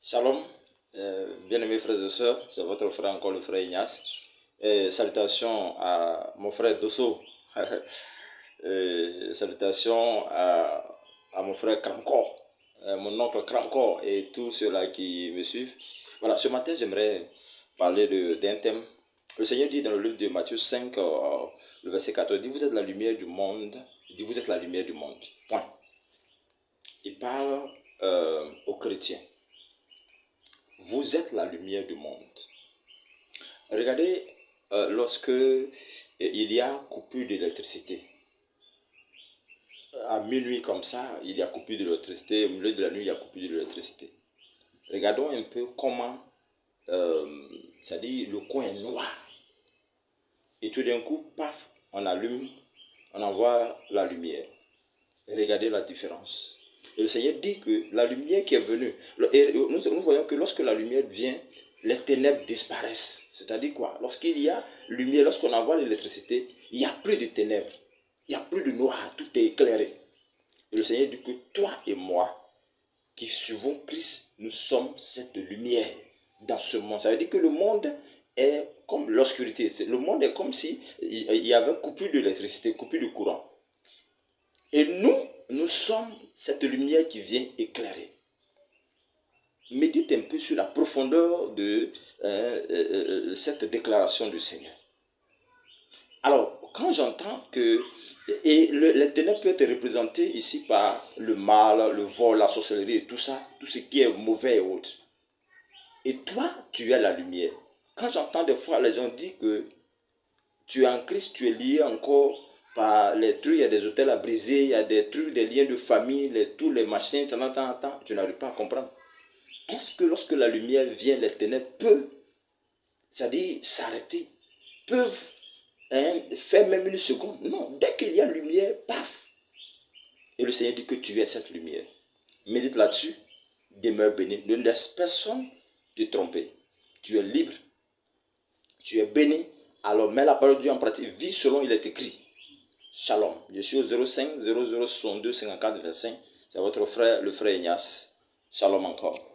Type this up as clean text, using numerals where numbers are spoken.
Shalom, bien-aimés frères et sœurs, c'est votre frère encore le frère Ignace. Salutations à mon frère Dosso, salutations à mon frère Kramko, mon oncle Kramko et tous ceux-là qui me suivent. Voilà, ce matin j'aimerais parler d'un thème. Le Seigneur dit dans le livre de Matthieu 5, le verset 14, il dit vous êtes la lumière du monde, il dit vous êtes la lumière du monde, point. Il parle aux chrétiens. Vous êtes la lumière du monde. Regardez, lorsque il y a coupure d'électricité, à minuit comme ça, il y a coupure d'électricité, au milieu de la nuit, il y a coupure d'électricité. Regardons un peu comment, c'est-à-dire le coin est noir. Et tout d'un coup, paf, on allume, on envoie la lumière. Regardez la différence. Et le Seigneur dit que la lumière qui est venue, et nous voyons que lorsque la lumière vient, les ténèbres disparaissent. C'est-à-dire quoi? Lorsqu'il y a lumière, lorsqu'on envoie l'électricité, il n'y a plus de ténèbres, il n'y a plus de noir, tout est éclairé. Et le Seigneur dit que toi et moi, qui suivons Christ, nous sommes cette lumière dans ce monde. Ça veut dire que le monde est comme l'obscurité. Le monde est comme si il y avait coupure d'électricité, coupure de courant. Et nous sommes cette lumière qui vient éclairer. Médite un peu sur la profondeur de cette déclaration du Seigneur. Alors, quand j'entends que les ténèbres peuvent être représentées ici par le mal, le vol, la sorcellerie et tout ça, tout ce qui est mauvais et autres. Et toi, tu es la lumière. Quand j'entends des fois les gens dire que tu es en Christ, tu es lié encore par les trucs, il y a des hôtels à briser, il y a des trucs, des liens de famille, tous les machins, je n'arrive pas à comprendre. Est-ce que lorsque la lumière vient, les ténèbres peuvent, c'est-à-dire s'arrêter, peuvent faire même une seconde? Non, dès qu'il y a lumière, paf. Et le Seigneur dit que tu es cette lumière. Médite là-dessus, demeure béni. Ne laisse personne te tromper. Tu es libre, tu es béni. Alors mets la parole de Dieu en pratique, vis selon il est écrit. Shalom. Je suis au 05 00 62 54 25. C'est votre frère, le frère Ignace. Shalom encore.